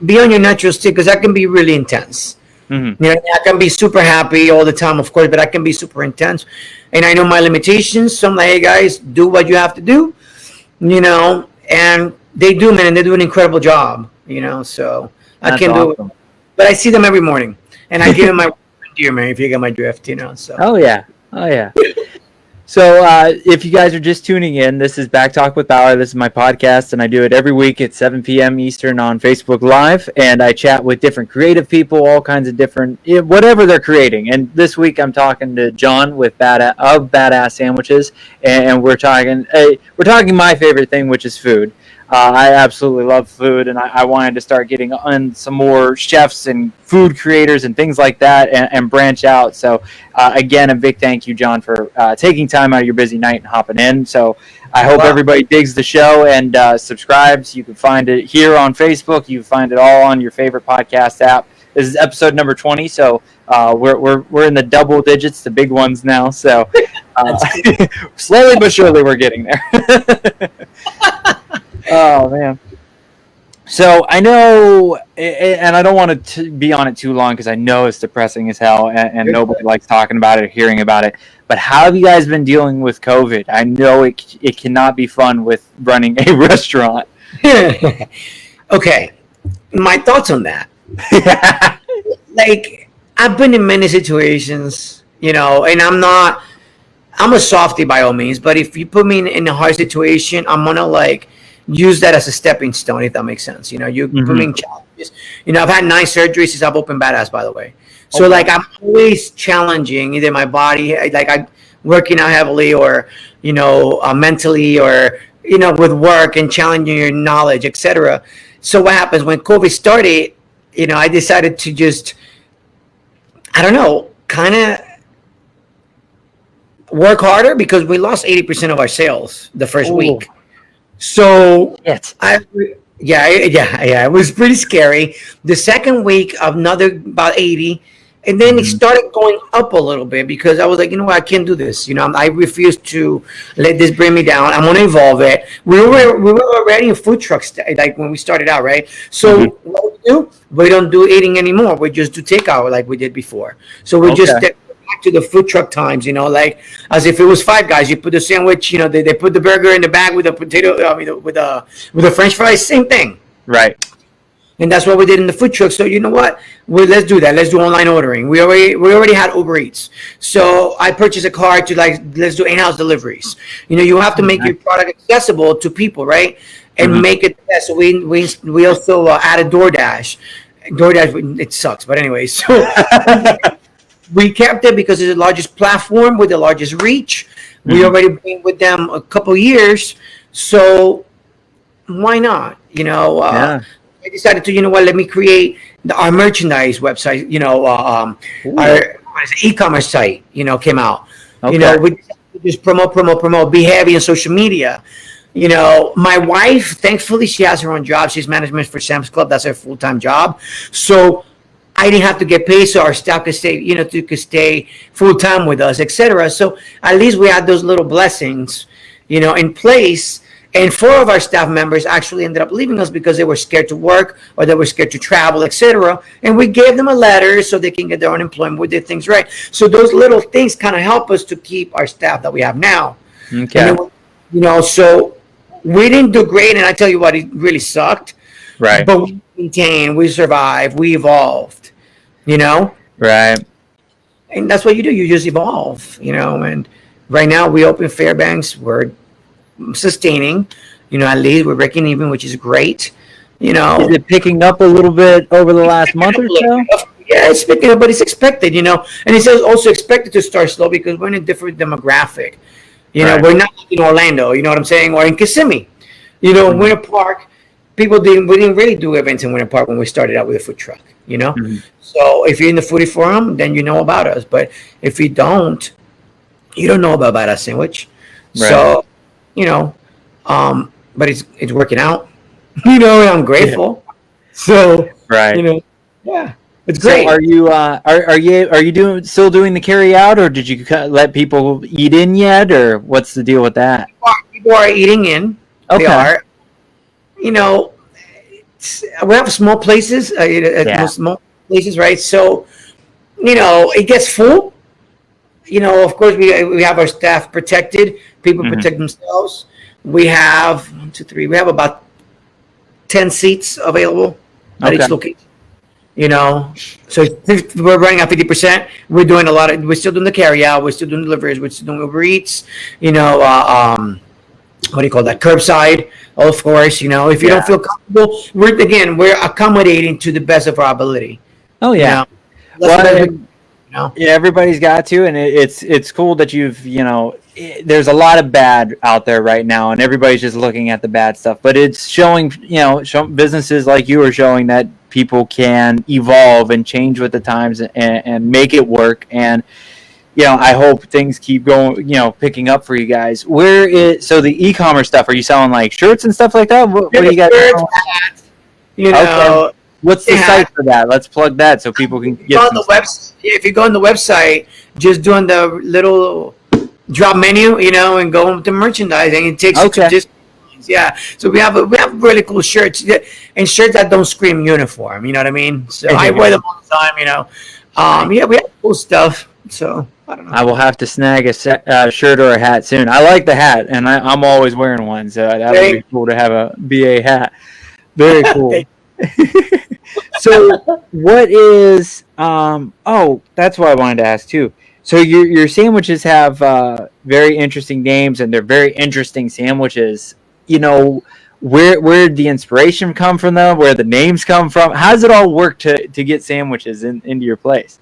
be on your natural state because that can be really intense. Mm-hmm. I can be super happy all the time, of course, but I can be super intense, and I know my limitations. So I'm like, hey guys, do what you have to do, and they do, man, and they do an incredible job, so I can't do it. But I see them every morning, and I give them my dear, man, if you get my drift, so. Oh, yeah. So if you guys are just tuning in, this is Back Talk with Bauer. This is my podcast, and I do it every week at 7 p.m. Eastern on Facebook Live, and I chat with different creative people, all kinds of different, whatever they're creating. And this week I'm talking to John with Badass Sandwiches, and we're talking my favorite thing, which is food. I absolutely love food, and I wanted to start getting on some more chefs and food creators and things like that and branch out. So, again, a big thank you, John, for taking time out of your busy night and hopping in. So I hope everybody digs the show and subscribes. You can find it here on Facebook. You can find it all on your favorite podcast app. This is episode number 20, so we're in the double digits, the big ones now. So slowly but surely we're getting there. Oh, man. So I know, and I don't want to be on it too long because I know it's depressing as hell, and nobody likes talking about it or hearing about it. But how have you guys been dealing with COVID? I know it cannot be fun with running a restaurant. Okay, my thoughts on that. Like, I've been in many situations, and I'm a softie by all means, but if you put me in a hard situation, I'm gonna use that as a stepping stone, if that makes sense. You put me in challenges. I've had 9 surgeries since I've opened Badass, by the way. So I'm always challenging either my body, I'm working out heavily, or mentally, or with work and challenging your knowledge, etc. So what happens when COVID started? I decided to just, I don't know, kind of work harder, because we lost 80% of our sales the first week. So it was pretty scary. The second week, another about 80, and then it started going up a little bit, because I was like, I can't do this. I refuse to let this bring me down. I'm gonna evolve it. We were already in food trucks when we started out, right? So what do? We don't do eating anymore. We just do takeout like we did before. So we just back to the food truck times, as if it was Five Guys. You put the sandwich, they put the burger in the bag with the potato, with the French fries, same thing. Right. And that's what we did in the food truck. So you know what? Let's do that. Let's do online ordering. We already had Uber Eats. So I purchased a car to let's do in-house deliveries. You have to make your product accessible to people, right? And make it best. So we also added DoorDash. DoorDash, it sucks, but anyway, so we kept it because it's the largest platform with the largest reach. We already been with them a couple years, so why not? I decided to, let me create our merchandise website. Our e-commerce site, came out. Okay. We just promote, be heavy on social media. My wife, thankfully, she has her own job. She's management for Sam's Club. That's her full-time job. So I didn't have to get paid, so our staff could stay full-time with us, etc. So at least we had those little blessings, in place. And 4 of our staff members actually ended up leaving us because they were scared to work, or they were scared to travel, etc. And we gave them a letter so they can get their unemployment. We did things right. So those little things kind of help us to keep our staff that we have now. Okay. And so we didn't do great, and I tell you what, it really sucked. Right. But we maintained, we survived, we evolved. Right. And that's what you do. You just evolve. And right now we open Fairbanks. We're sustaining, at least we're breaking even, which is great. Is it picking up a little bit over the last month or so? Yeah, it's picking up, but it's expected, and it's also expected to start slow because we're in a different demographic. We're not in Orlando, you know what I'm saying, or in Kissimmee. Winter Park, we didn't really do events in Winter Park when we started out with a food truck, So if you're in the foodie forum, then you know about us. But if you don't know about Badass Sandwich. Right. So but it's working out, and I'm grateful. Yeah. So, right. It's great. So are you still doing the carry out, or did you let people eat in yet, or what's the deal with that? People are eating in. Okay. They are. We have small places, small places, right? So, it gets full. Of course, we have our staff protected. People protect themselves. We have 1, 2, 3. We have about 10 seats available at each location. So we're running at 50%. We're still doing the carryout. We're still doing deliveries. We're still doing Uber Eats. What do you call that? Curbside, of course. If you don't feel comfortable, we're accommodating to the best of our ability. Oh yeah. Yeah, everybody's got to, and it's cool that there's a lot of bad out there right now, and everybody's just looking at the bad stuff. But it's showing businesses like you are showing that people can evolve and change with the times and make it work. And I hope things keep going, picking up for you guys. So the e-commerce stuff, are you selling like shirts and stuff like that? What do you got? Hats, Okay. What's the site for that? Let's plug that so people can get on the website. If you go on the website, just doing the little drop menu, and go to merchandising, it takes you to just So we have really cool shirts and shirts that don't scream uniform. You know what I mean? So I wear them all the time. We have cool stuff. So I don't know. I will have to snag a shirt or a hat soon. I like the hat, and I'm always wearing one, so that would be cool to have a BA hat. Very cool. So what is that's what I wanted to ask too. So your sandwiches have very interesting names, and they're very interesting sandwiches. Where the inspiration come from them, where the names come from? How does it all work to get sandwiches into your place?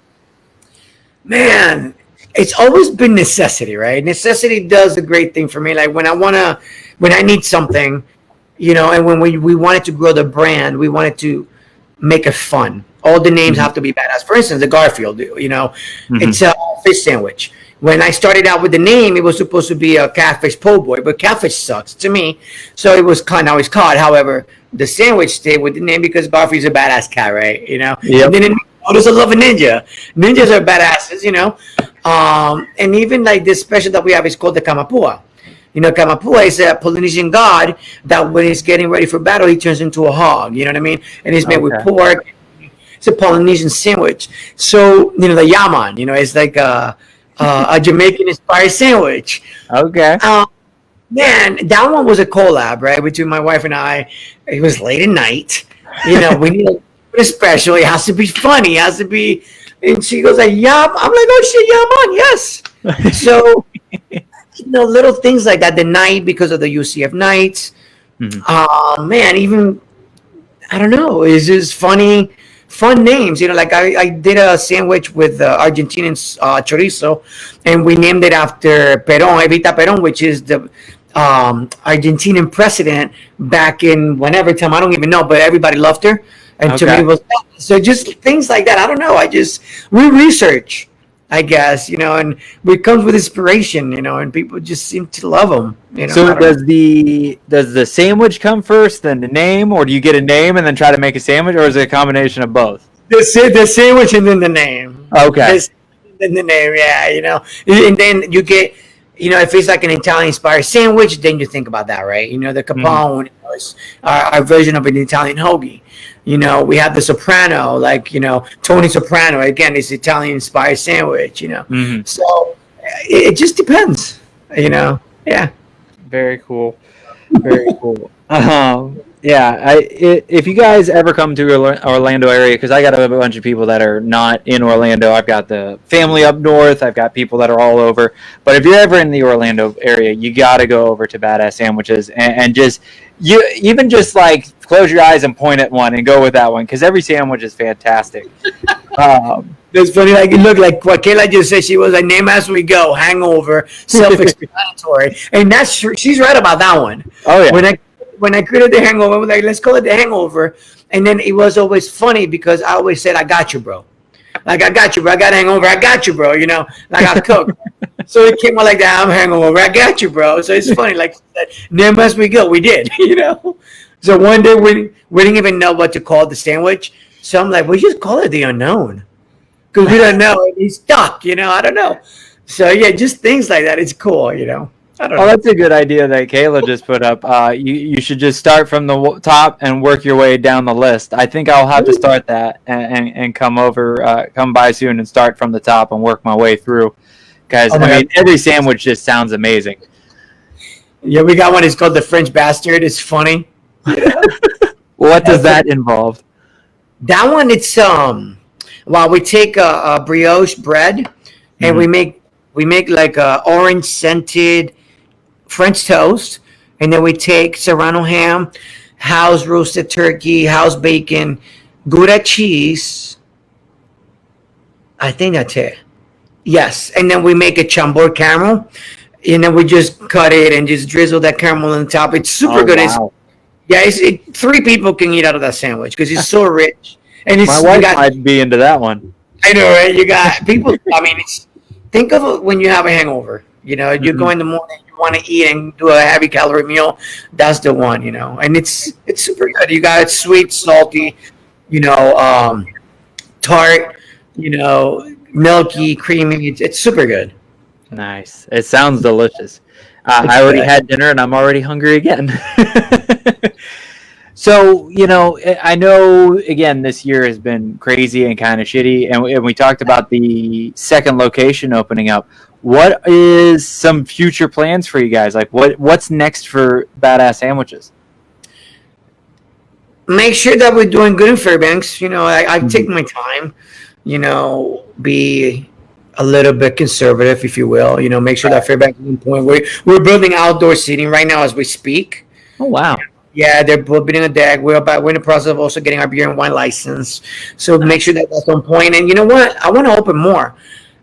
Man, it's always been necessity, right? Necessity does a great thing for me. Like when I need something, and when we wanted to grow the brand, we wanted to make it fun. All the names have to be badass. For instance, the Garfield, it's a fish sandwich. When I started out with the name, it was supposed to be a catfish po' boy, but catfish sucks to me. So it was now it's caught. However, the sandwich stayed with the name because Garfield's a badass cat, right? Yep. And then there's a love of ninja. Ninjas are badasses, and even like this special that we have is called the Kamapua. Kamapua is a Polynesian god that when he's getting ready for battle, he turns into a hog. You know what I mean? And it's made with pork. It's a Polynesian sandwich. So, the yaman, it's like a Jamaican-inspired sandwich. Okay. Man, that one was a collab, right, between my wife and I. It was late at night. We need a special. It has to be funny. It has to be. And she goes like, "Yam." I'm like, "Oh shit, yaman, yes." So. Little things like that. The night because of the UCF nights. Man, even I don't know. It's just fun names. Like I did a sandwich with Argentinian chorizo, and we named it after Perón, Evita Perón, which is the Argentinian president back in whenever time. I don't even know, but everybody loved her, and to me it was so just things like that. I don't know. We research. I guess, and it comes with inspiration, and people just seem to love them. So does the sandwich come first, then the name, or do you get a name and then try to make a sandwich, or is it a combination of both? The sandwich and then the name. Okay. Then the name, yeah, and then you get, if it's like an Italian-inspired sandwich, then you think about that, right? The capone is our version of an Italian hoagie. We have the Soprano, like, Tony Soprano. Again, it's Italian-inspired sandwich, So it just depends, Yeah. Very cool. Very cool. If you guys ever come to Orlando area, because I got a bunch of people that are not in Orlando. I've got the family up north. I've got people that are all over. But if you're ever in the Orlando area, you got to go over to Badass Sandwiches and just like close your eyes and point at one and go with that one, because every sandwich is fantastic. It's funny, like it looked like what Kayla just said. She was like, "Name as we go, Hangover, self-explanatory," and she's right about that one. Oh yeah. When I created the Hangover, I was like, let's call it the Hangover, and then it was always funny because I always said, "I got you, bro." Like, I got you, bro. I got a hangover. I got you, bro. Like I cook. So it came out like that. I'm hangover. I got you, bro. So it's funny. Like, name as we go. We did, So one day we didn't even know what to call the sandwich. So I'm like, we just call it the unknown. Because we don't know. He's stuck, I don't know. So yeah, just things like that. It's cool, I don't know. Oh, that's a good idea that Kayla just put up. You should just start from the top and work your way down the list. I think I'll have to start that and come by soon and start from the top and work my way through. Because every sandwich just sounds amazing. Yeah, we got one. It's called the French Bastard. It's funny. What does that involve? That one, it's well, we take a brioche bread and we make like a orange scented French toast, and then we take serrano ham, house roasted turkey, house bacon, Gouda cheese. I think that's it. Yes, and then we make a chambord caramel, and then we just cut it and just drizzle that caramel on the top. It's super good. Wow. Three people can eat out of that sandwich because it's so rich. And it's, My wife might be into that one. I know, right? You got people. I mean, think of it when you have a hangover. You know, you go in the morning, you want to eat and do a heavy calorie meal. That's the one, you know. And it's super good. You got it sweet, salty, you know, tart, you know, milky, creamy. It's super good. Nice. It sounds delicious. I already had dinner and I'm already hungry again. So, you know, I know, again, this year has been crazy and kind of shitty, and we talked about the second location opening up. What is some future plans for you guys? Like, what's next for Badass Sandwiches? Make sure that we're doing good in Fairbanks. You know, I take my time, you know, be a little bit conservative, if you will. You know, make sure that Fairbanks is on point. We're building outdoor seating right now as we speak. Oh, wow. Yeah, they're building a deck. We're in the process of also getting our beer and wine license. So make sure that that's on point. And you know what? I want to open more.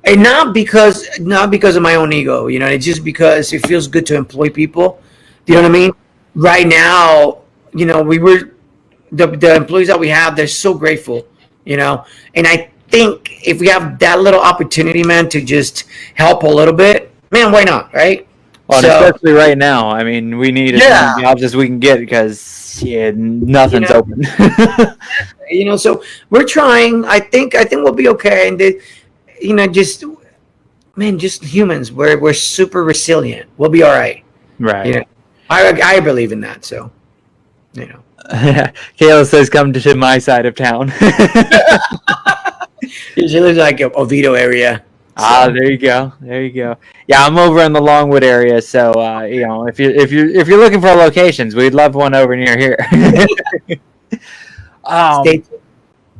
And not because of my own ego, you know, it's just because it feels good to employ people. Do you know what I mean? Right now, you know, the employees that we have, they're so grateful, you know. And I think if we have that little opportunity, man, to just help a little bit, man, why not, right? Well, especially right now. I mean, we need as many jobs as we can get because nothing's open. You know, so we're trying. I think we'll be okay. And you know, just humans. We're super resilient. We'll be all right. Right. You know, I believe in that. So, you know. Kayla says, "Come to my side of town." She lives like Oviedo area. So. There you go. Yeah, I'm over in the Longwood area, so you know, if you're looking for locations, we'd love one over near here.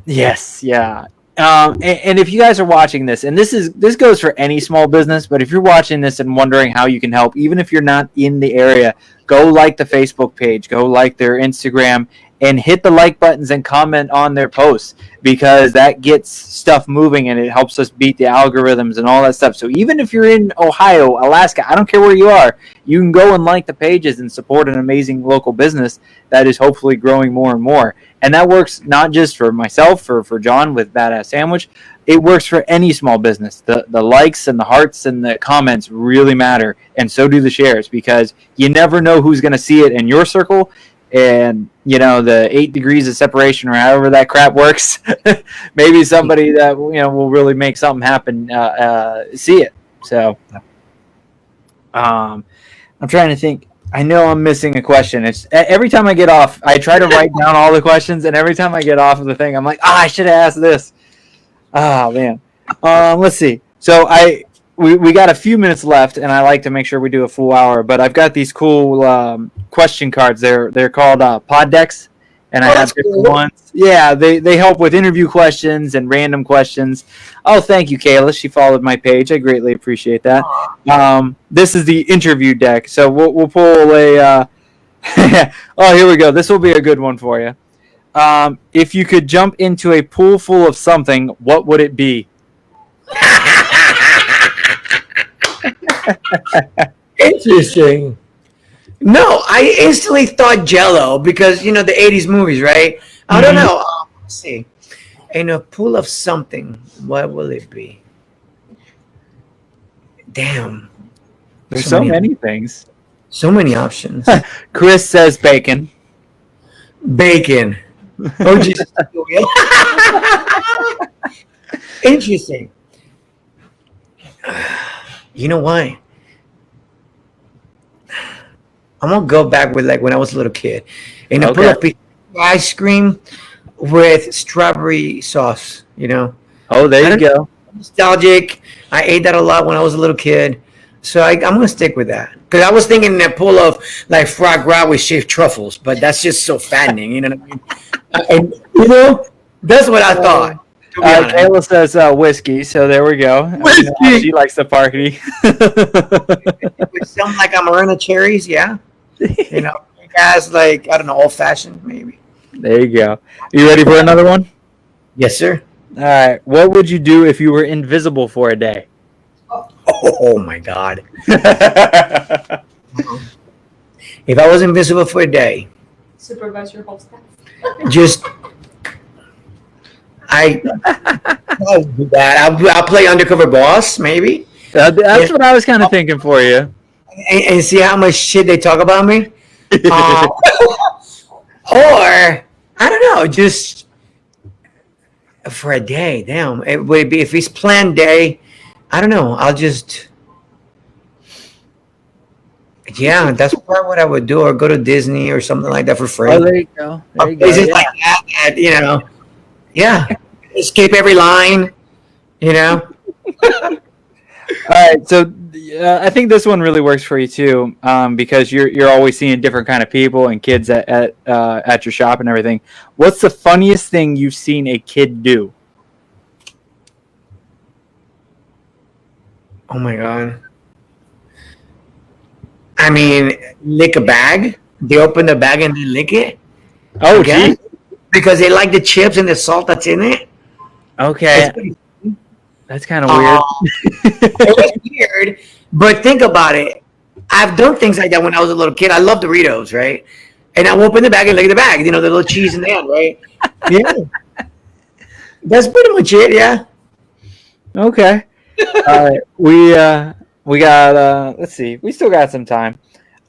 Yes, yeah. And if you guys are watching this, and this goes for any small business, but if you're watching this and wondering how you can help, even if you're not in the area, go like the Facebook page, go like their Instagram, and hit the like buttons and comment on their posts, because that gets stuff moving and it helps us beat the algorithms and all that stuff. So even if you're in Ohio, Alaska, I don't care where you are, you can go and like the pages and support an amazing local business that is hopefully growing more and more. And that works not just for myself or for John with Badass Sandwich. It works for any small business. The likes and the hearts and the comments really matter, and so do the shares, because you never know who's going to see it in your circle. And, you know, the 8 degrees of separation or however that crap works, maybe somebody that, you know, will really make something happen, see it. So I'm trying to think. I know I'm missing a question. It's every time I get off, I try to write down all the questions, and every time I get off of the thing, I'm like, I should have asked this. Oh, man. Let's see. So we got a few minutes left, and I like to make sure we do a full hour, but I've got these cool question cards. They're called pod decks, and I have different ones. Yeah, they help with interview questions and random questions. Oh, thank you, Kayla. She followed my page. I greatly appreciate that. This is the interview deck, so we'll pull a oh, here we go. This will be a good one for you. If you could jump into a pool full of something, what would it be? Interesting. No, I instantly thought Jello because, you know, the 80s movies, right? I don't know. Let's see. In a pool of something, what will it be? Damn. There's so many things. So many options. Chris says bacon. Bacon. Oh, Jesus. Interesting. You know why? I'm gonna go back with like when I was a little kid, and I put up ice cream with strawberry sauce. You know. Oh, there you go. Nostalgic. I ate that a lot when I was a little kid, so I'm gonna stick with that. Because I was thinking that pool of like foie gras with shaved truffles, but that's just so fattening. You know what I mean? And you know, That's what I thought. To be honest. Kayla says whiskey, so there we go. Whiskey. She likes the party. With some like Amarena cherries, yeah. You know, you guys like, I don't know, old fashioned maybe. There you go. You ready for another one? Yes, sir. All right. What would you do if you were invisible for a day? Oh my God. If I was invisible for a day, Supervise your whole staff. just I'll do that. I'll play undercover boss maybe, That's what I was kind of thinking for you. and see how much shit they talk about me. Or I don't know, just for a day. Damn, it would be if it's planned day. I don't know. I'll just. Yeah, that's probably what I would do, or go to Disney or something like that for free. Oh, there you go. There you go. Places Yeah. like that, you know. Yeah, escape every line, you know. All right, so I think this one really works for you too, because you're always seeing different kind of people and kids at your shop and everything. What's the funniest thing you've seen a kid do? Oh my God. I mean, lick a bag. They open the bag and they lick it. Oh, Okay. gee. Because they like the chips and the salt that's in it. Okay, It's pretty- that's kind of weird. It was weird, but think about it. I've done things like that when I was a little kid. I love Doritos, right? And I open the bag and lick the bag. You know, the little cheese in the end, right? Yeah. That's pretty much it, yeah. Okay. All right, we got let's see, we still got some time.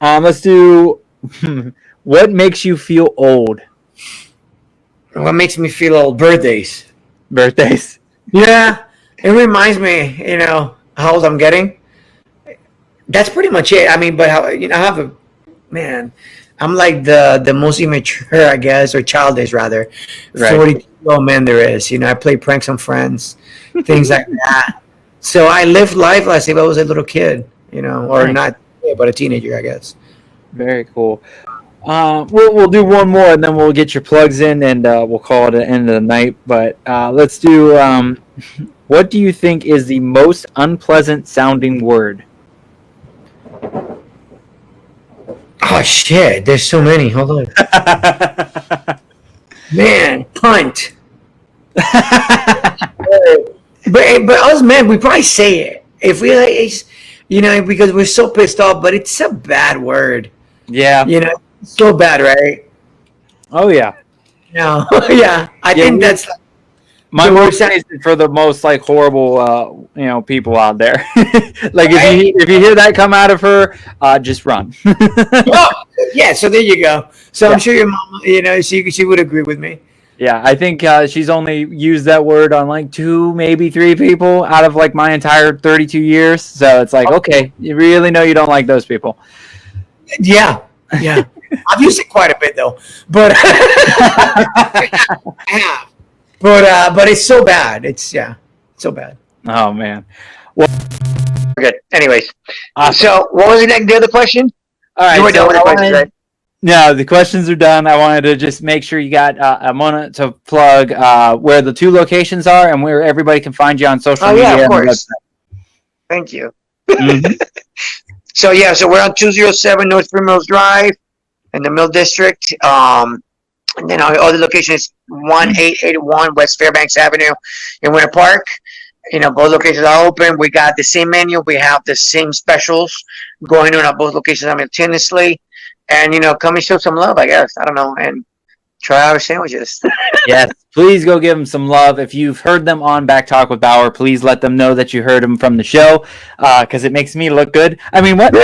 Let's do what makes you feel old? What makes me feel old? Birthdays. Birthdays. Yeah. It reminds me, you know, how old I'm getting. That's pretty much it. I mean, but how, you know, I have man, I'm like the most immature, I guess, or childish rather, Right. 42-year-old man there is. You know, I play pranks on friends, things like that. So I live life like if I was a little kid, you know, or Nice. not, but a teenager, I guess. Very cool. We'll do one more and then we'll get your plugs in and we'll call it the end of the night. But let's do what do you think is the most unpleasant sounding word? Oh shit! There's so many. Hold on, man. Punt. But us men, we probably say it if we, it's, you know, because we're so pissed off. But it's a bad word. Yeah. You know, it's so bad, right? Oh yeah. No, yeah. I think that's My the worst worst. is for the most like horrible people out there. Like if you hear that come out of her, just run. Oh, yeah. So there you go. So Yeah. I'm sure your mom, you know, she would agree with me. Yeah, I think she's only used that word on like 2, maybe 3 people out of like my entire 32 years. So it's like, okay, you really know you don't like those people. Yeah, yeah. I've used it quite a bit though, but I have. But it's so bad. It's so bad. Oh man. Good. Anyways, Awesome. so what was the other question? All right. You were so done with the I questions, wanted- right? No, the questions are done. I wanted to just make sure you got a moment to plug where the 2 locations are and where everybody can find you on social Oh, media. yeah, of and course. website. Thank you. Mhm. So we're on 207 North Primrose Drive in the Mill District. And then our other location is 1881 West Fairbanks Avenue in Winter Park. You know, both locations are open. We got the same menu. We have the same specials going on at both locations simultaneously. And, you know, come and show some love, I guess. I don't know. And try our sandwiches. Yes, please go give them some love. If you've heard them on Back Talk with Bauer, please let them know that you heard them from the show, because it makes me look good. I mean, what?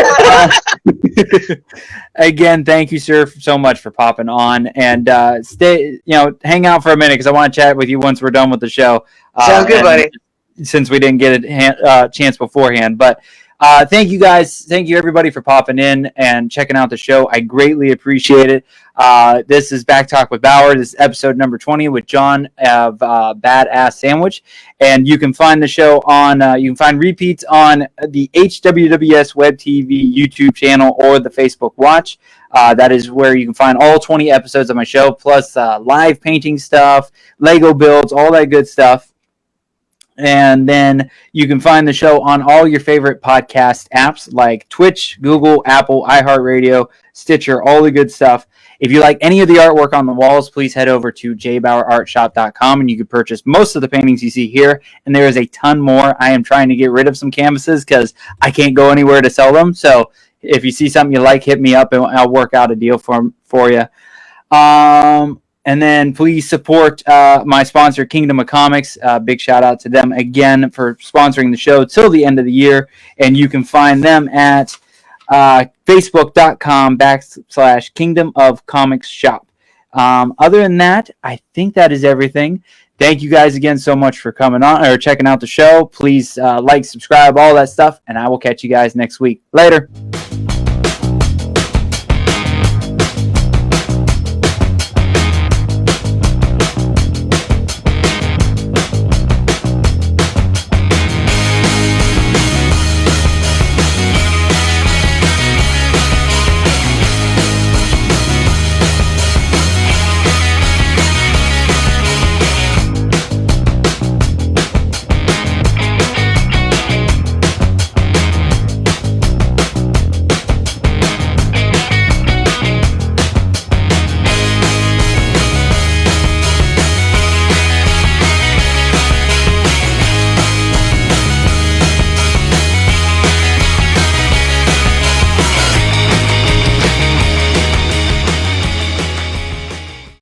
Again, thank you, sir, so much for popping on, and hang out for a minute because I want to chat with you once we're done with the show. Sounds good, and buddy. Since we didn't get a chance beforehand, but Thank you guys. Thank you everybody for popping in and checking out the show. I greatly appreciate it. This is Back Talk with Bauer. This is episode number 20 with John of Badass Sandwich. And you can find the show on, you can find repeats on the HWWS WebTV YouTube channel or the Facebook Watch. That is where you can find all 20 episodes of my show, plus live painting stuff, Lego builds, all that good stuff. And then you can find the show on all your favorite podcast apps like Twitch, Google, Apple, iHeartRadio, Stitcher, all the good stuff. If you like any of the artwork on the walls, please head over to jbauerartshop.com and you can purchase most of the paintings you see here. And there is a ton more. I am trying to get rid of some canvases because I can't go anywhere to sell them. So if you see something you like, hit me up and I'll work out a deal for you. And then please support my sponsor, Kingdom of Comics. Big shout out to them again for sponsoring the show till the end of the year. And you can find them at facebook.com/Kingdom of Comics Shop. Other than that, I think that is everything. Thank you guys again so much for coming on or checking out the show. Please like, subscribe, all that stuff. And I will catch you guys next week. Later.